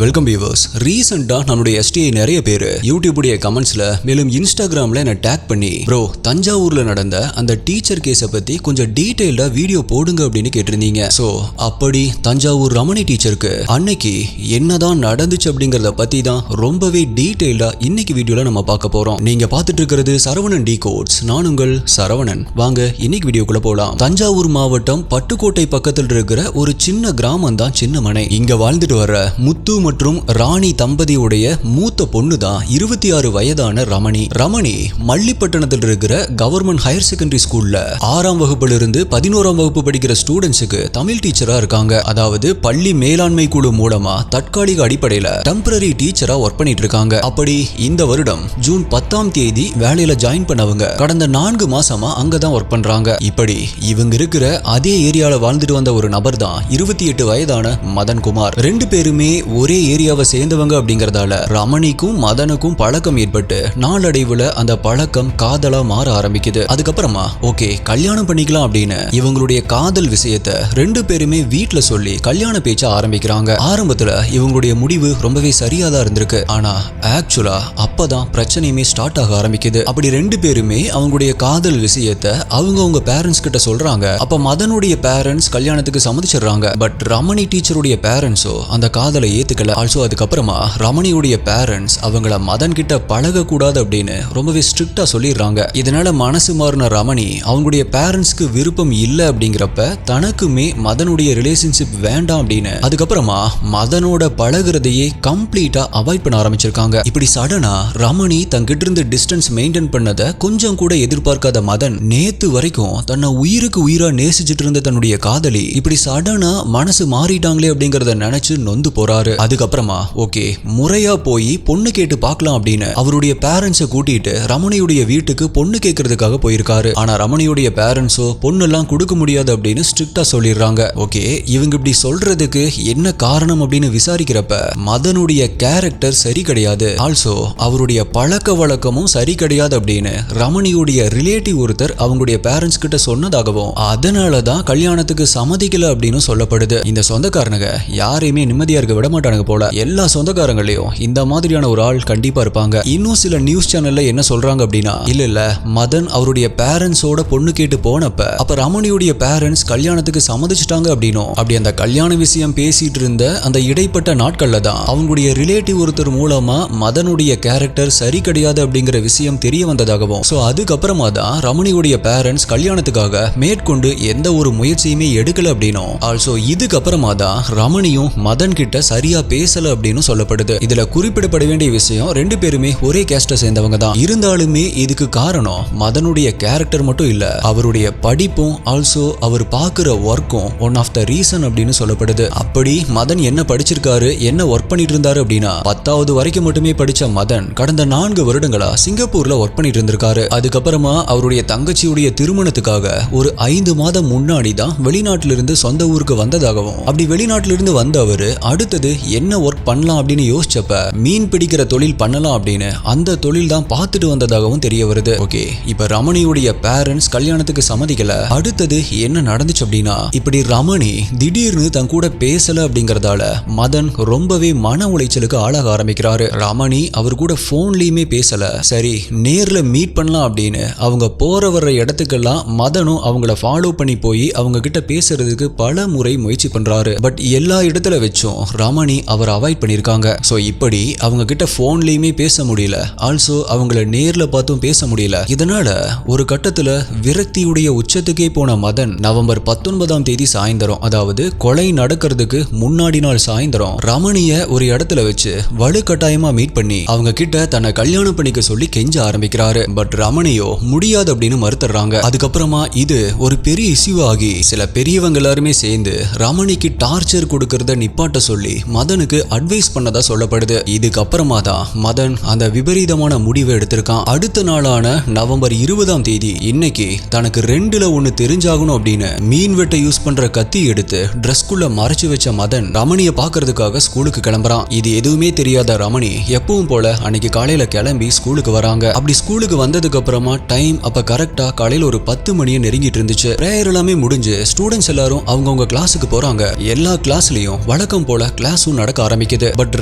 Welcome viewers. ரீசெண்டா நம்மளுடைய STI நிறைய பேர் யூடியூப் உடைய கமெண்ட்ஸ்ல மேலும் இன்ஸ்டாகிராம்ல என்ன டேக் பண்ணி ப்ரோ தஞ்சாவூர்ல நடந்த அந்த டீச்சர் கேஸை பத்தி கொஞ்சம் டீடைல்டா வீடியோ போடுங்க அப்படின்னு கேட்டிருந்தீங்க. சோ அப்படி தஞ்சாவூர் ரமணி டீச்சருக்கு அன்னைக்கு என்னதான் நடந்துச்சு அப்படிங்கறத பத்தி தான் ரொம்பவே டீடைல்டா இன்னைக்கு வீடியோல நம்ம பார்க்க போறோம். நீங்க பார்த்துட்டு இருக்கிறது சரவணன் டி கோட்ஸ். நான் உங்கள் சரவணன். வாங்க இன்னைக்கு வீடியோக்குள்ள போலாம். தஞ்சாவூர் மாவட்டம் பட்டுக்கோட்டை பக்கத்தில் இருக்கிற ஒரு சின்ன கிராமம் தான் சின்னமனை. இங்க வாழ்ந்துட்டு வர்ற முத்து மற்றும் ராணி தம்பதியுடைய மூத்த பொண்ணு தான் 26 வயதான ரமணி. ரமணி மல்லிப்பட்டணத்தில் இருக்கிற கவர்மெண்ட் ஹையர் செகண்டரி ஸ்கூல்ல 6ஆம் வகுப்புல இருந்து 11ஆம் வகுப்பு படிக்கிற ஸ்டூடெண்ட்ஸுக்கு தமிழ் டீச்சரா இருக்காங்க. அதாவது பள்ளி மேலாண்மை குழு மூலமா தற்காலிக அடிப்படையில டெம்பரரி டீச்சரா ஒர்க் பண்ணிட்டு இருக்காங்க. அப்படி இந்த வருடம் ஜூன் 10ஆம் தேதி வேலையில ஜாயின் பண்ணவங்க கடந்த 4 மாசமா அங்கதான் ஒர்க் பண்றாங்க. இப்படி இவங்க இருக்கிற அதே ஏரியால வாழ்ந்துட்டு வந்த ஒரு நபர் தான் 28 வயதான மதன்குமார். ரெண்டு பேருமே ஒரே ஏரியாவை சேர்ந்தவங்க அப்படிங்கறதால ரமணிக்கும் மதனுக்கும் பழக்கம் ஏற்பட்டு நாளடைவுல அந்த பழக்கம் காதலா மாற ஆரம்பிக்குது. அதுக்கப்புறமா ஓகே கல்யாணம் பண்ணிக்கலாம் அப்படின்னு இவங்களுடைய காதல் விஷயத்தை ரெண்டு பேருமே வீட்டுல சொல்லி கல்யாண பேச்ச ஆரம்பிக்கிறாங்க. ஆரம்பத்துல இவங்களுடைய முடிவு ரொம்பவே சரியாதான் இருந்திருக்கு. ஆனா ஆக்சுவலா அப்பதான் பிரச்சனையுமே ஸ்டார்ட் ஆக ஆரம்பிக்குது. அப்படி ரெண்டு பேருமே அவங்களுடைய காதல் விஷயத்தை அவங்க பேரண்ட்ஸ் கிட்ட சொல்றாங்க. அப்ப மதனுடைய பேரண்ட்ஸ் கல்யாணத்துக்கு சம்மதிச்சிடுறாங்க. பட் ரமணி டீச்சருடைய பேரண்ட்ஸோ அந்த காதலை ஏத்துக்கல. ஆல்சோ அதுக்கப்புறமா ரமணியுடைய பேரண்ட்ஸ் அவங்கள மதன் கிட்ட பழக கூடாது அப்படின்னு ரொம்பவே ஸ்ட்ரிக்டா சொல்லிடுறாங்க. இதனால மனசு மாறின ரமணி அவங்களுடைய பேரண்ட்ஸ்க்கு விருப்பம் இல்லை அப்படிங்கிறப்ப தனக்குமே மதனுடைய ரிலேஷன்ஷிப் வேண்டாம் அப்படின்னு அதுக்கப்புறமா மதனோட பழகுறதையே கம்ப்ளீட்டா அவாய்ட் பண்ண ஆரம்பிச்சிருக்காங்க. இப்படி சடனா ரமணி தங்கிட்ட இருந்து டிஸ்டன்ஸ் மெயின்டைன் பண்ணத கொஞ்சம் கூட எதிர்பார்க்காத மதன் நேத்து வரைக்கும் தன்னை உயிருக்கு உயிரா நேசிச்சுட்டு இருந்த தன்னுடைய காதலி இப்படி சடனா மனசு மாறிட்டாங்களே அப்படிங்கறத நினைச்சு நொந்து போறாரு. அதுக்கப்புறமா ஓகே முறையா போய் பொண்ணு கேட்டு பார்க்கலாம் அப்படின்னு அவருடைய பேரண்ட்ஸை கூட்டிட்டு ரமணியுடைய வீட்டுக்கு பொண்ணு கேட்கறதுக்காக போயிருக்காரு. ஆனா ரமணியுடைய பேரண்ட்ஸோ பொண்ணெல்லாம் கொடுக்க முடியாது அப்படின்னு ஸ்ட்ரிக்டா சொல்லிடுறாங்க. ஓகே இவங்க இப்படி சொல்றதுக்கு என்ன காரணம் அப்படின்னு விசாரிக்கிறப்ப மதனுடைய கேரக்டர் சரி கிடையாது, ஆல்சோ அவருடைய பழக்க வழக்கமும் சரி கிடையாது அப்படின்னு ரமணியுடைய ரிலேட்டிவ் ஒருத்தர் அவங்களுடைய பேரண்ட்ஸ் கிட்ட சொன்னதாகவும் அதனாலதான் கல்யாணத்துக்கு சம்மதிக்கல அப்படின்னு சொல்லப்படுது. இந்த சொந்தக்காரனுங்க யாரையுமே நிம்மதியா இருக்க விட மாட்டானுங்க போல. எல்லா சொந்தக்காரங்களையும் இந்த மாதிரியான ஒரு ஆள் கண்டிப்பா இருப்பாங்க. இன்னும் சில நியூஸ் சேனல்ல என்ன சொல்றாங்க அப்படின்னா இல்ல மதன் அவருடைய பேரண்ட்ஸோட பொண்ணு கேட்டு போனப்ப அப்ப ரமணியுடைய பேரண்ட்ஸ் கல்யாணத்துக்கு சம்மதிச்சிட்டாங்க அப்படின்னும் அப்படி அந்த கல்யாண விஷயம் பேசிட்டு இருந்த அந்த இடைப்பட்ட நாட்கள்ல தான் அவங்களுடைய ரிலேட்டிவ் ஒருத்தர் மூலமா மதனுடைய கேரக்டர் சரி கிடையாது அப்படிங்கிற விஷயம் தெரிய வந்ததாகவும் சோ அதுக்கப்புறமா தான் ரமணியுடைய பேரண்ட்ஸ் கல்யாணத்துக்காக மேற்கொண்டு எந்த ஒரு முயற்சியுமே எடுக்கல அப்படின்னும் ஆல்சோ இதுக்கப்புறமா தான் ரமணியும் மதன் கிட்ட சரியா பேசல அப்படின்னு சொல்லப்படுது. இதுல குறிப்பிடப்பட வேண்டிய விஷயம் ரெண்டு பேருமே ஒரே கேஸ்ட சேர்ந்தவங்க தான். இருந்தாலுமே இதுக்கு காரணம் மதனுடைய கேரக்டர் மட்டும் இல்ல, அவருடைய படிப்பும் ஆல்சோ அவர் பாக்குற ஒர்க்கும் ஒன் ஆஃப் த ரீசன் அப்படின்னு சொல்லப்படுது. அப்படி மதன் என்ன படிச்சிருக்காரு என்ன ஒர்க் பண்ணிட்டு இருந்தாரு அப்படின்னா 10வது வரைக்கும் மட்டுமே படிச்ச மதன் கடந்த 4 வருடங்களா சிங்கப்பூர்ல ஒர்க் பண்ணிட்டு இருந்திருக்காரு. அதுக்கப்புறமா அவருடைய தங்கச்சியுடைய திருமணத்துக்காக ஒரு 5 மாதம் முன்னாடி தான் வெளிநாட்டில இருந்து சொந்த ஊருக்கு வந்ததாகவும் அப்படி வெளிநாட்டில இருந்து வந்த அவரு அடுத்தது என்ன ஒர்க் பண்ணலாம் அப்படின்னு யோசிச்சப்ப மீன் பிடிக்கிற தொழில் பண்ணலாம் அப்படின்னு அந்த தொழில் தான் பார்த்துட்டு வந்ததாகவும் தெரிய வருது. ஓகே இப்ப ரமணியுடைய பேரண்ட்ஸ் கல்யாணத்துக்கு சம்மதிக்கல. அடுத்தது என்ன நடந்துச்சு அப்படின்னா இப்படி ரமணி திடீர்னு தன் கூட பேசல அப்படிங்கறதால மதன் ரொம்பவே மன உளைச்சலுக்கு ஆளாக ஆரம்பிக்கிறாரு. ரமணி அவர் கூட போன்லயுமே பேசல. சரி நேர்ல மீட் பண்ணலாம் அப்படின்னு அவங்க போற வர்ற இடத்துக்கெல்லாம் மதனும் அவங்கள ஃபாலோ பண்ணி போய் அவங்க கிட்ட பேசுறதுக்கு பல முறை முயற்சி பண்றாரு. பட் எல்லா இடத்துல வச்சும் ரமணி அவர் அவாய்ட் பண்ணிருக்காங்க. சோ இப்படி அவங்க கிட்ட போன்லயுமே பேச முடியல, ஆல்சோ அவங்கள நேர்ல பார்த்தும் பேச முடியல. இதனால ஒரு கட்டத்துல விரக்தியுடைய உச்சத்துக்கே போன மதன் நவம்பர் 19ஆம் தேதி சாயந்தரம், அதாவது கொலை நடக்கிறதுக்கு முன்னாடி நாள் சாயந்தரம் ரமணிய ஒரு இடத்துல வச்சு வலுக்கட்டாயமா மீட் பண்ணி அவங்க கிட்ட தன்னை கல்யாணம் பண்ணிக்க சொல்லி கெஞ்ச ஆரம்பிக்கிறாரு. பட் ரமணியோ முடியாது அப்படின்னு மறுத்துறாங்க. அதுக்கப்புறமா இது ஒரு பெரிய இஷ்யூ ஆகி சில பெரியவங்க எல்லாருமே சேர்ந்து ரமணிக்கு டார்ச்சர் கொடுக்கறத நிப்பாட்ட சொல்லி மதனுக்கு அட்வைஸ் பண்ணதா சொல்லப்படுது. இதுக்கப்புறமா தான் மதன் அந்த விபரீதமான முடிவை எடுத்திருக்கான். அடுத்த நாளான நவம்பர் 20ஆம் தேதி இன்னைக்கு தனக்கு 2ல 1 தெரிஞ்சாகணும் அப்படின்னு மீன் வெட்ட யூஸ் பண்ற கத்தி எடுத்து ட்ரெஸ்குள்ள மறைச்சு வச்ச மதன் ரமணிய பாக்குறதுக்காக ஸ்கூலுக்கு கிளம்புறான். இது எதுவுமே தெரியாத ரமணி எப்பவும் போல அன்னைக்கு காலையில கிளம்பி ஸ்கூலுக்கு வராங்க. அப்படி ஸ்கூலுக்கு வந்ததுக்கு அப்புறமா டைம் அப்ப கரெக்டா காலையில ஒரு 10 மணியை நெருங்கிட்டு இருந்துச்சு. பிரேயர் எல்லாமே முடிஞ்சு ஸ்டூடெண்ட்ஸ் எல்லாரும் அவங்கவுங்க கிளாஸுக்கு போறாங்க. எல்லா கிளாஸ்லயும் வழக்கம் போல கிளாஸும் நடக்க ஆரம்பிக்குது. பட்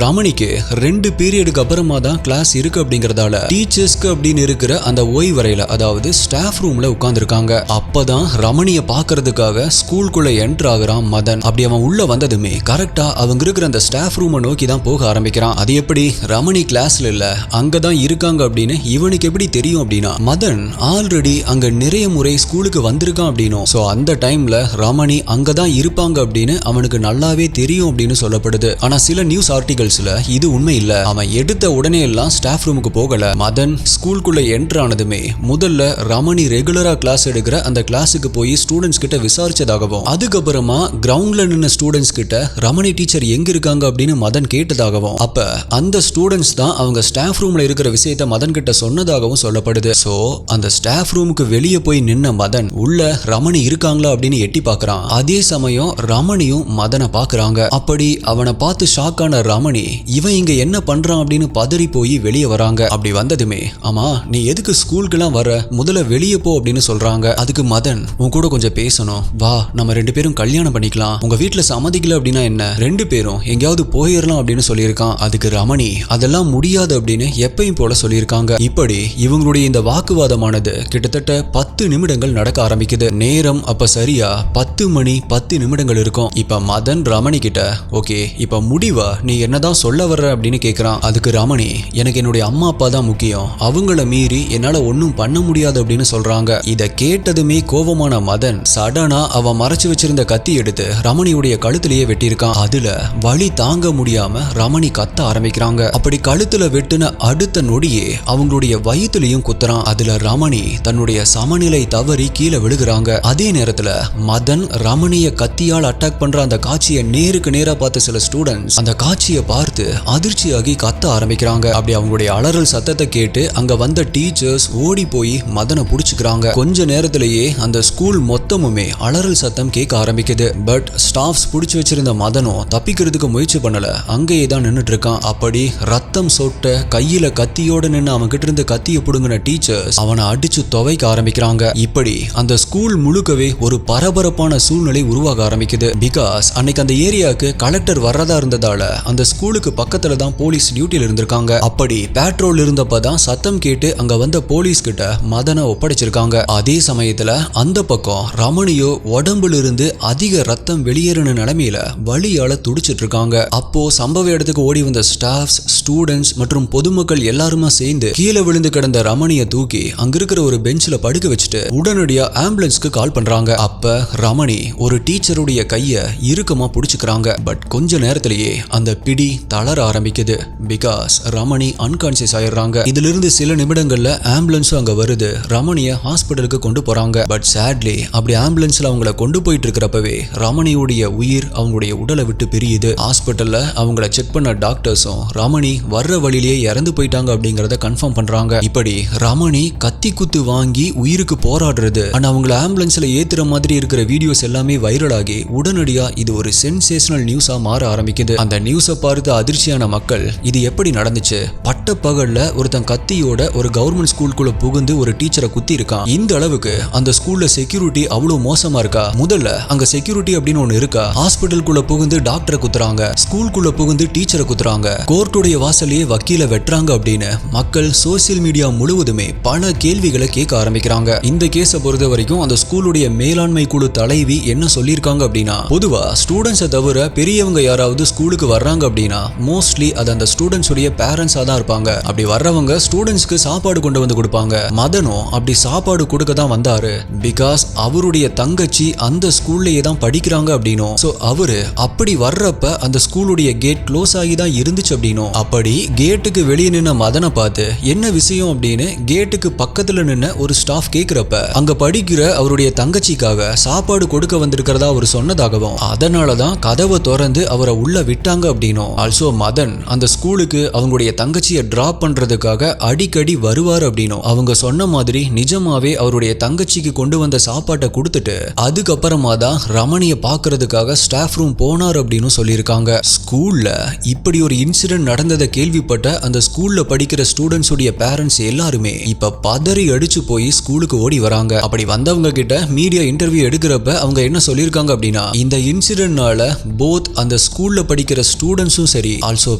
ரமணிக்கு 2 பீரியடுக்கு அப்புறமா தான் கிளாஸ் இருக்கு அப்படிங்கறதால டீச்சர்ஸ்க்கு அப்படின்னு இருக்கிற அந்த ஓய்வறையில, அதாவது ஸ்டாஃப் ரூம்ல உட்கார்ந்துருக்காங்க. அப்பதான் ரமணிய பாக்குறதுக்காக ஸ்கூலுக்குள்ள என்டர் ஆகுறான் மதன். அப்படி அவன் உள்ள வந்ததுமே கரெக்டா அவங்க இருக்கிற அந்த ஸ்டாஃப் ரூமை நோக்கி தான் போக ஆரம்பிக்கிறான். அது எப்படி ரமணி கிளாஸ்ல இல்ல அங்கதான் இருக்காங்க அப்படின்னு இவனுக்கு எப்படி தெரியும் அப்படின்னா, மதன் ஆல்ரெடி அங்க நிறைய முறை ஸ்கூலுக்கு வந்திருக்கான் அப்படின்னும், சோ அந்த டைம்ல ரமணி அங்கதான் இருப்பாங்க அப்படின்னு அவனுக்கு நல்லாவே தெரியும் அப்படின்னு சொல்லப்படுது. ஆனா சில நியூஸ் ஆர்டிகல்ஸ்ல இது உண்மை இல்ல. அவன் எடுத்த உடனே எல்லாம் ஸ்டாஃப் ரூமுக்கு போகல. மதன் ஸ்கூலுக்குள்ள என்டர் ஆனதுமே முதல்ல ரமணி ரெகுலரா கிளாஸ் எடுக்கிற அந்த கிளாஸுக்கு போய் ஸ்டூடெண்ட்ஸ் கிட்ட விசாரிச்சதாகவும், அதுக்கப்புறமா கிரவுண்ட்ல நின்ன ஸ்டூடெண்ட்ஸ் கிட்ட ரமணி டீச்சர் எங்க இருக்காங்க அப்படின்னு மதன் கேட்டதாகவும், அப்ப அந்த ஸ்டூடெண்ட்ஸ் தான் அவங்க ஸ்டாஃப் ரூம்ல இருக்கிற விஷயத்தை மதன் கிட்ட சொன்னதாகவும் சொல்லப்படுது. சோ அந்த ஸ்டாஃப் ரூமுக்கு வெளியே போய் நின்ன மதன் உள்ள ரமணி இருக்காங்களா அப்படின்னு எட்டி பார்க்கறான். அதே சமயம் ரமணியும் மதனை பார்க்கறாங்க. அப்படி அவனை பார்த்து ஷாக்கான ரமணி இவன் இங்க என்ன பண்றான் அப்படின்னு பதறி போய் வெளியே வராங்க. அப்படி வந்ததுமே, ஆமா நீ எதுக்கு ஸ்கூலுக்குலாம் வர, முதல்ல வெளியே போ அப்படின்னு சொல்றாங்க. அதுக்கு மதன், உன் கூட கொஞ்சம் பேசணும், வா நம்ம 2 பேரும் கல்யாணம் பண்ணிக்கலாம், உங்க வீட்டுல சம்மதிக்கல அப்படின்னா என்ன, 2 பேரும் எங்கேயாவது போயிடலாம் அப்படின்னு சொல்லியிருக்கான். அதுக்கு ரமணி அதெல்லாம் முடியாது அப்படின்னு எப்பயும் போல சொல்லியிருக்காங்க. இப்படி இவங்களுடைய இந்த வாக்குவாதமானது கிட்டத்தட்ட 10 நிமிடங்கள் நடக்க ஆரம்பிக்குது. நேரம் அப்ப சரியா 10 மணி 10 நிமிடங்கள் இருக்கும். இப்ப மதன் ரமணி கிட்ட, ஓகே இப்ப முடிவா நீ என்னதான் சொல்ல வர்ற அப்படின்னு கேக்குறான். அதுக்கு ரமணி, எனக்கு என்னுடைய அம்மா அப்பா தான் முக்கியம், அவங்கள மீறி என்னால ஒன்னும் பண்ண முடியாது அப்படின்னு சொல்றாங்க. இத கேட்டதுமே கோபமான மதன் சடனா அவன் மறைச்சு வச்சிருந்த கத்தி எடுத்து ரமணியுடைய கழுத்திலேயே வெட்டியிருக்கான். அதுல வலி தாங்க முடியாம ரமணி கத்த ஆரம்பிக்கிறாங்க. அப்படி கழுத்துல வெட்டுன அடுத்த நொடியே அவங்களுடைய வயிற்றுலையும் குத்துறான். அதுல ரமணி தன்னுடைய சமநிலை தவறி கீழே விழுகிறாங்க. அதே நேரத்துல மதன் ரமணிய கத்தியால் அட்டாக் பண்ற அந்த காட்சியை நேருக்கு நேரா பார்த்த சில ஸ்டூடெண்ட்ஸ் அந்த காட்சியை பார்த்து அதிர்ச்சியாகி கத்த ஆரம்பிக்கிறாங்க. அப்படி அவங்களுடைய அலறல் சத்தத்தை கேட்டு அங்க வந்த டீச்சர்ஸ் ஓடி போய் மதனை புடிச்சுக்கிறாங்க. கொஞ்ச நேரத்திலேயே அந்த ஸ்கூல் மொத்தமுமே அலறல் சத்தம் கேட்க ஆரம்பிக்குது. பட் ஸ்டாஃப்ஸ் புடிச்சு வச்சிருந்த மதனும் தப்பிக்கிறதுக்கு முயற்சி பண்ணல, அங்கேயே தான் நின்னுட்டு இருக்கான். அப்படி ரத்தம் சொட்ட கையில கத்தியோட நின்று அவன் கிட்ட இருந்து கத்திய புடுங்கின டீச்சர்ஸ் அவனை அடிச்சு துவைக்க ஆரம்பிக்கிறாங்க. இப்படி அந்த ஸ்கூல் முழுக்கவே ஒரு பரபரப்பான சூழ்நிலை உருவாக ஆரம்பிக்குது. பிகாஸ் அன்னைக்கு அந்த ஏரியாவுக்கு கலெக்டர் வர்றதா இருந்ததால அந்த ஸ்கூலுக்கு பக்கத்துல தான் போலீஸ் டியூட்டில இருந்திருக்காங்க. அப்படி பேட்ரோல் இருந்தப்பதான் சத்தம் கேட்டு அங்க வந்த போலீஸ் கிட்ட மதனை ஒப்படைச்சிருக்காங்க. அதே சமயத்துல அந்த பக்கம் ரமணியோ உடம்புல இருந்து அதிக ரத்தம் வெளியேறின நிலைமையில வலியால துடிச்சிட்டு இருக்காங்க. அப்போ சம்பவ இடத்துக்கு ஓடி வந்த ஸ்டாஃப்ஸ், ஸ்டூடெண்ட்ஸ் மற்றும் பொதுமக்கள் எல்லாருமா சேர்ந்து கீழே விழுந்து கிடந்த ரமணியை தூக்கி அங்க இருக்கிற ஒரு பெஞ்சில படுக்க வச்சுட்டு உடனடியா ஆம்புலன்ஸ்க்கு கால் பண்றாங்க. அப்ப ரமணி ஒரு டீச்சருடைய கைய இறுக்கமா புடிச்சுக்கிறாங்க. பட் கொஞ்ச நேரத்திலேயே அந்த பிடி தளர ஆரம்பிக்குது. பிகாஸ் ரமணி அன்கான்சியஸ் ஆயிடுறாங்க. இதுல இருந்து சில நிமிடங்கள்ல ஆம்புலன்ஸும் அங்க வருது. ரமணிய ஹாஸ்பிட்டலுக்கு கொண்டு போறாங்க. பட் சேட்லி அப்படி ஆம்புலன்ஸ்ல அவங்கள கொண்டு போயிட்டு இருக்கிறப்பவே ரமணியுடைய உயிர் அவங்களுடைய உடலை விட்டு பிரியுது. ஹாஸ்பிட்டல்ல அவங்கள செக் பண்ண டாக்டர்ஸும் ரமணி வர்ற வழியிலேயே இறந்து போயிட்டாங்க அப்படிங்கறத கன்ஃபார்ம் பண்றாங்க. இப்படி ரமணி கத்தி குத்து வாங்கி உயிருக்கு போராடுறது ஆனா அவங்கள ஆம்புலன்ஸ்ல ஏத்துற மாதிரி இருக்கிற வீடியோஸ் எல்லாமே வைரல் ஆகி உடனடியா இது ஒரு சென்சேஷனல் நியூஸா மாற ஆரம்பிக்குது. அந்த நியூஸை பார்த்து அதிர்ச்சியான மக்கள், இது எப்படி நடந்துச்சு, பட்ட பகல்ல ஒருத்தன் கத்தியோட ஒரு கவர்மெண்ட் ஸ்கூலுக்குள்ள புகுந்து ஒரு டீச்சரை குத்தி இருக்கான், இந்த அளவுக்கு அந்த ஸ்கூல்ல செக்யூரிட்டி அவ்வளவு மோசமா இருக்கா, முதல்ல அங்க செக்யூரிட்டி அப்படின்னு ஒண்ணு இருக்கா, ஹாஸ்பிட்டலுக்குள்ள புகுந்து டாக்டரை குத்துறாங்க, ஸ்கூலுக்குள்ள புகுந்து டீச்சரை குத்துறாங்க, கோர்ட்டுடைய வாசலையே வக்கீல வெட்டுறாங்க அப்படின்னு மக்கள் சோசியல் மீடியா முழுவதுமே பல கேள்விகளை கேட்க ஆரம்பிக்கிறாங்க. இந்த கேஸை பொறுத்த வரைக்கும் அந்த ஸ்கூலுடைய மேலாண்மை குழு தலைவி என்ன சொல்லியிருக்காங்க அப்படின்னா, பொதுவா ஸ்டூடெண்ட்ஸை தவிர பெரியவங்க யாராவது ஸ்கூலுக்கு வர்றாங்க அப்படின்னா மோஸ்ட்லி அது அந்த ஸ்டூடெண்ட்ஸ் உடைய பேரண்ட்ஸா தான் இருப்பாங்க. அப்படி வர்றவங்க ஸ்டூடெண்ட்ஸ்க்கு சாப்பாடு கொண்டு வந்து கொடுப்பாங்க. மதனும் அப்படி சாப்பாடு கொடுக்க தான் வந்தாரு. பிகாஸ் அவருடைய தங்கச்சி அந்த ஸ்கூல்லயே தான் படிக்கிறாங்க அப்படின்னும், சோ அவரு அப்படி வர்றப்ப அந்த ஸ்கூலுடைய கேட் க்ளோஸ் ஆகி தான் இருந்துச்சு அப்படின்னும், அப்படி கேட்டுக்கு வெளியே நின்ன மதனை பார்த்து என்ன விஷயம் அப்படின்னு கேட்டுக்கு பக்கத்துல நின்ன ஒரு ஸ்டாஃப் கேக்குறப்ப அங்க படிக்கிற அவருடைய தங்கச்சிக்காக சாப்பாடு கொடுக்க வந்திருக்கிறதா அவர் சொன்னதாகவும், அதனாலதான் கதவை திறந்து அவரை உள்ள விட்டாங்க அப்படின்னும், ஆல்சோ மதன் அந்த ஸ்கூலுக்கு அவங்களுடைய தங்கச்சியை டிராப் பண்றதுக்காக அடிக்கடி வருவார் அப்படின்னும், அவங்க சொன்ன மாதிரி நிஜமாவே அவருடைய தங்கச்சிக்கு கொண்டு வந்த சாப்பாட்டை கொடுத்துட்டு அதுக்கப்புறமா தான் ரமணியை பாக்குறதுக்காக ஸ்டாஃப் ரூம் போனார் அப்படின்னு சொல்லியிருக்காங்க. ஸ்கூல்ல இப்படி ஒரு இன்சிடென்ட் நடந்ததை கேள்விப்பட்ட அந்த ஸ்கூல்ல படிக்கிற ஸ்டூடெண்ட்ஸ் உடைய பேரண்ட்ஸ் எல்லாருமே இப்ப பதறி அடிச்சு போய் ஸ்கூலுக்கு ஓடி வராங்க. அப்படி வந்தவங்க கிட்ட மீடியா இன்டர்வியூ எடுக்கிறப்ப அவங்க என்ன சொல்லியிருக்காங்க அப்படின்னா, இந்த இன்சிடென்ட்னால போத் அந்த ஸ்கூல்ல படிக்கிற ஸ்டூடெண்ட்ஸும் சரி ஆல்சோ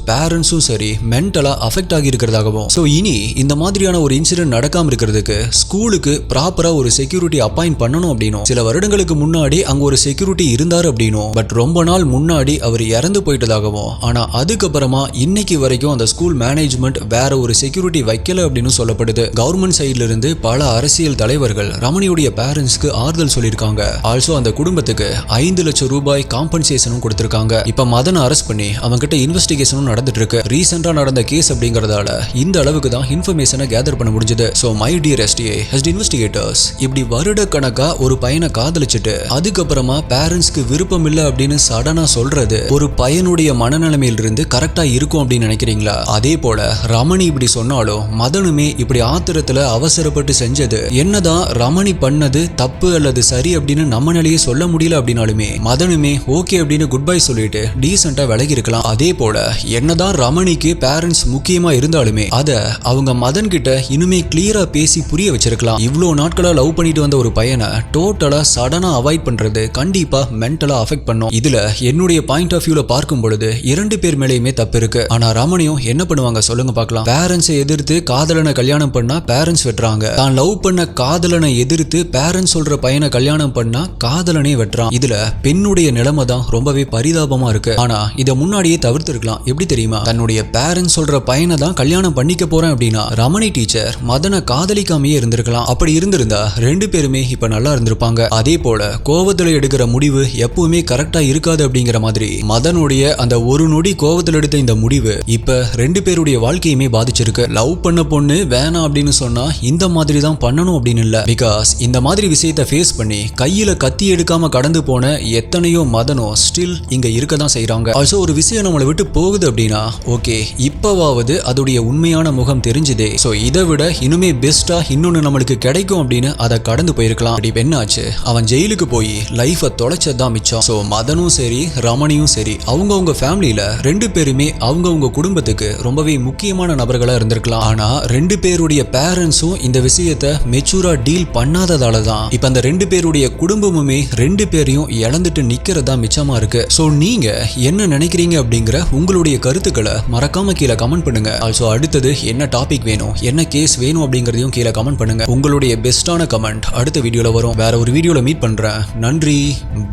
பேரண்ட்ஸும் சரி மென்டலா அஃபெக்ட் ஆகி இருக்கிறதாகவும் ஸோ இனி இந்த மாதிரியான ஒரு இன்சிடென்ட் நடக்காம இருக்கிறதுக்கு ஸ்கூலுக்கு ப்ராப்பரா ஒரு செக்யூரிட்டி அப்பாயிண்ட் பண்ணணும் அப்படின்னும் சில வருடங்களுக்கு முன்னாடி அங்க ஒரு செக்யூரிட்டி இருந்தார் அப்படின்னும் பட் ரொம்ப நாள் முன்னாடி அவர் இறந்து போயிட்டதாகவும் ஆனா அதுக்கப்புறமா இன்னைக்கு வரைக்கும் அந்த ஸ்கூல் மேனேஜ்மெண்ட் வேற ஒரு செக்யூரிட்டி வைக்கல அப்படின்னு சொல்லப்படுது. கவர்மெண்ட் சைட்ல இருந்து பல அரசியல் தலைவர்கள் ரமணியுடைய பேரண்ட்ஸ்க்கு ஆறுதல் சொல்லியிருக்காங்க. ஆல்சோ அந்த குடும்பத்துக்கு 5 லட்சம் ரூபாய் காம்பன்சேஷனும் கொடுத்திருக்காங்க. இப்ப மதனை அரெஸ்ட் பண்ணி அவங்கிட்ட இன்வெஸ்டிகேஷனும் நடந்துட்டு இருக்கு. ரீசெண்டா நடந்த கேஸ் அப்படிங்கறதால இந்த அளவுக்கு தான் இன்ஃபர்மேஷனை கேதர் பண்ண முடிஞ்சது. So my dear STA investigators இப்படி வருட கணக்கா ஒரு பையனை காதலிச்சுட்டு அதுக்கப்புறமா பேரண்ட்ஸ்க்கு விருப்பம் இல்ல அப்படின்னு சடனா சொல்றது ஒரு பையனுடைய மனநிலைமையிலிருந்து கரெக்டா இருக்கும் அப்படின்னு நினைக்கிறீங்களா? அதே போல ரமணி இப்படி சொன்னாலும் மதனுமே இப்படி ஆத்திரத்துல அவசரப்பட்டு செஞ்சது என்னதான் ரமணி பண்ணது தப்பு அல்லது சரி அப்படின்னு நம்ம நிலையே சொல்ல முடியல அப்படின்னாலுமே மதனுமே ஓகே அப்படின்னு குட் பை சொல்லிட்டு டீசெண்டா விலகி இருக்கலாம். அதே போல என்னதான் ரமணிக்கு பேரண்ட்ஸ் முக்கியமா இருந்தாலுமே அத அவங்க மதன் கிட்ட இனிமே கிளியரா பேசி புரிய வச்சிருக்கலாம். இவ்வளவு நாட்களா லவ் பண்ணிட்டு வந்த ஒரு பையனை டோட்டலா சடனா அவாய்ட் பண்றது கண்டிப்பா மென்டலா அஃபெக்ட் பண்ணும். இதுல என்னுடைய பாயிண்ட் ஆஃப் வியூல பார்க்கும் பொழுது 2 பேர் மேலேயுமே தப்பு இருக்கு. ஆனா ரமணியும் என்ன பண்ணுவாங்க சொல்லுங்க பார்க்கலாம். பேரண்ட்ஸை எதிர்த்து காதலனை கல்யாணம் பண்ணா பேரண்ட்ஸ் வெட்டுறாங்க. தான் லவ் பண்ண காதலனை எதிர்த்து பேரண்ட்ஸ் சொல்ற பையனை கல்யாணம் பண்ணா காதலனே வெட்டுறான். இதுல பெண்ணுடைய நிலைமை தான் ரொம்பவே பரிதாபமா இருக்கு. ஆனா இத முன்னாடியே தவிர்த்திருக்கலாம். எப்படி தெரியுமா? தன்னுடைய பேரண்ட்ஸ் சொல்ற பையனை தான் கல்யாணம் பண்ணிக்க போறேன் அப்படின்னா ரமணி டீச்சர் மதனை காதலிக்காமையே இருந்திருக்கலாம். அப்படி இருந்திருந்தா 2 பேருமே இப்ப நல்லா இருந்திருப்பாங்க. அதே போல கோவத்துல எடுக்கிற முடிவு எப்பவுமே கரெக்டா இருக்காது அப்படிங்கிற மாதிரி மதனுடைய அந்த ஒரு நொடி கோவத்துல எடுத்த இந்த முடிவு இப்ப 2 பேருடைய வாழ்க்கையுமே பாதிச்சிருக்கு. லவ் பண்ண பொண்ணு வேணாம் அப்படின்னு சொன்னா இந்த மாதிரி தான் பண்ணணும் அப்படின்னு இல்ல. பிகாஸ் இந்த மாதிரி விஷயத்தை ஃபேஸ் பண்ணி கையில கத்தி எடுக்காம கடந்து போன எத்தனையோ மதனோ ஸ்டில் இங்க இருக்க தான் செய்யறாங்க. ஆல்சோ ஒரு விஷயம் நம்மளை விட்டு போகுது அப்படின்னா ஓகே இப்பவாவது அதோடைய உண்மையான முகம் தெரிஞ்சுதே. சோ இதை விட இனிமே பெஸ்டா இன்னொன்னு நம்மளுக்கு கிடைக்கும் அப்படின்னு அதை கடந்து போயிருக்கலாம். அப்படி என்னாச்சு? அவன் ஜெயிலுக்கு போய் லைஃபை தொலைச்சதான் மிச்சம். சோ மதனும் சரி ரமணியும் சரி அவங்கவுங்க ஃபேமிலியில 2 பேருமே அவங்கவுங்க குடும்பத்துக்கு ரொம்பவே முக்கியமான நபர்களா இருந்திருக்கலாம். ஆனா 2 பேருடைய பேரண்ட்ஸும் இந்த விஷயத்தை மெச்சூரா டீல் பண்ணாததால தான் இப்ப அந்த 2 பேருடைய குடும்பமுமே 2 பேரையும் இழந்துட்டு நிக்கிறதா மிச்சமா இருக்கு. சோ நீங்க என்ன நினைக்கிறீங்க அப்படிங்கிற உங்களுடைய கருத்துக்களை மறக்காம கீழே கமெண்ட் பண்ணுங்க. ஆல்சோ அடுத்தது என்ன டாபிக் வேணும் என்ன கேஸ் வேணும் அப்படிங்கறதையும் கீழே கமெண்ட் பண்ணுங்க. உங்களுடைய பெஸ்டான கமெண்ட் அடுத்த வீடியோல வரும். வேற ஒரு வீடியோல மீட் பண்றேன். நன்றி,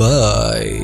பாய்.